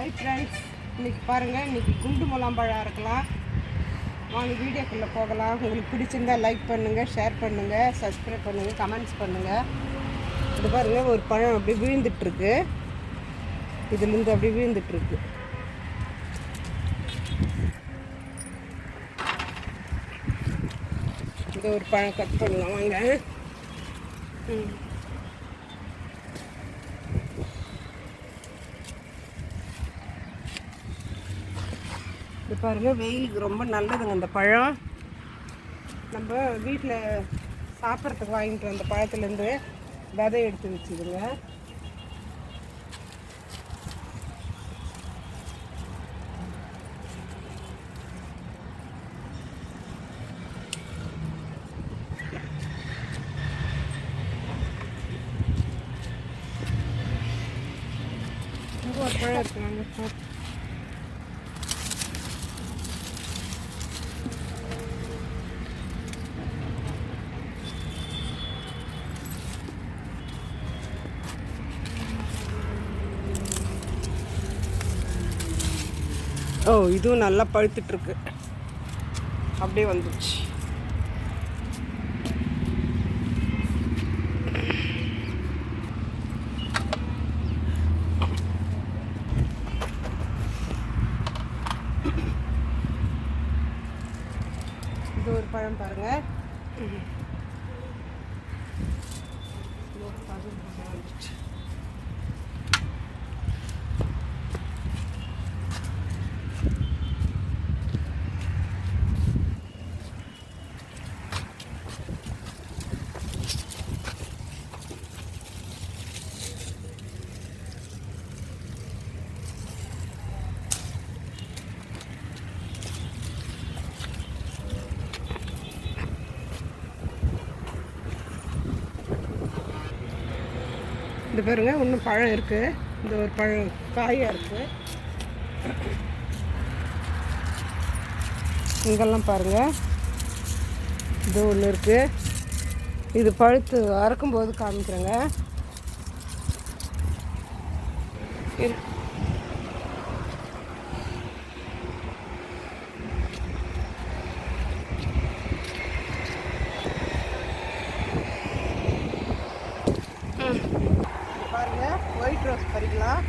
Hi friends, இன்றைக்கி பாருங்கள், இன்றைக்கி குண்டு முலாம்பழம் இருக்கலாம். வாங்க வீடியோக்குள்ளே போகலாம். உங்களுக்கு பிடிச்சிருந்தால் லைக் பண்ணுங்கள், ஷேர் பண்ணுங்கள், சப்ஸ்கிரைப் பண்ணுங்கள், கமெண்ட்ஸ் பண்ணுங்கள். இது பாருங்கள், ஒரு பழம் அப்படி விழுந்துட்டுருக்கு. இதுலேருந்து அப்படி விழுந்துட்டுருக்கு. இந்த ஒரு பழம் கட் பண்ணலாம் வாங்க. இது பாருங்கள், வெயிலுக்கு ரொம்ப நல்லதுங்க இந்த பழம். நம்ம வீட்டில் சாப்பிட்றதுக்கு வாங்கிட்டு வந்த பழத்துலேருந்து விதை எடுத்து வச்சுதுங்க. இங்கே ஒரு பழம் இருக்குங்க. ஓ, இதுவும் நல்லா பழுத்துட்ருக்கு. அப்படியே வந்துச்சு. இது ஒரு பழம் பாருங்க. வந்துச்சு. இந்த பாருங்க, இன்னும் பழம் இருக்குது. இந்த ஒரு பழம் காயாக இருக்குது. இங்கெல்லாம் பாருங்கள், இது ஒன்று இருக்குது. இது பழுத்து அறுக்கும்போது காமிக்கிறேங்க. பாருங்க, ஒயிட் ரோஸ் பறிக்கலாம்.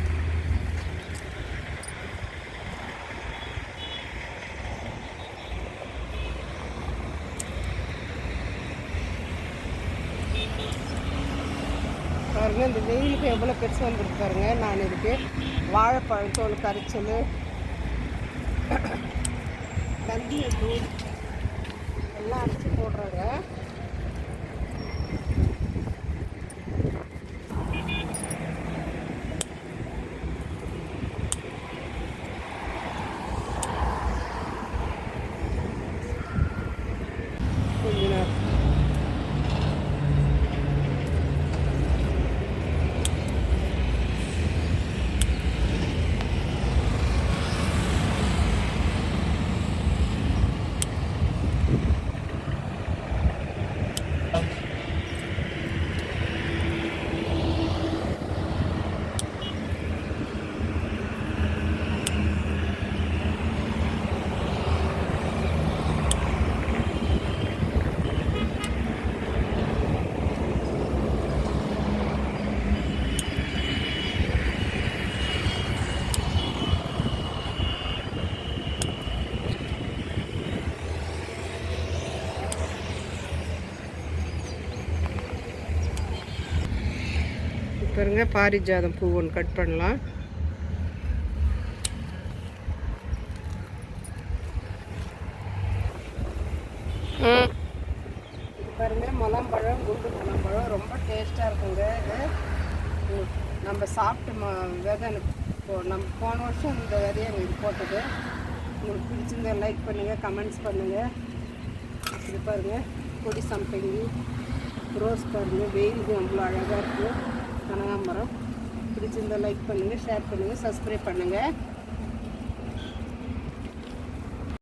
பாருங்க, இந்த வெயிலுக்கு எவ்வளோ பெருசு வந்துருக்கு பாருங்க. நான் இதுக்கு வாழைப்பழம் தோல் கரைச்சல், தண்ணியை தூள் எல்லாம் அரைச்சி போடுறாங்க. பாருங்க, பாரிஜாதம் பூ ஒன்று கட் பண்ணலாம். பாருங்க, முலாம்பழம், குண்டு முலாம்பழம் ரொம்ப டேஸ்ட்டாக இருக்குங்க. இது நம்ம சாப்பிட்டு விதை நம்ம போன வருஷம் இந்த விதையை எங்களுக்கு போட்டது. உங்களுக்கு பிடிச்சிருந்தா லைக் பண்ணுங்கள், கமெண்ட்ஸ் பண்ணுங்கள். இது பாருங்கள், கொடி சம்பங்கி ரோஸ் பாருங்கள், வெயிலுக்கு அவ்வளோ அழகாக இருக்குது. கனகாம்பரம் பிடிச்சிருந்தால் லைக் பண்ணுங்கள், ஷேர் பண்ணுங்கள், சப்ஸ்கிரைப் பண்ணுங்கள்.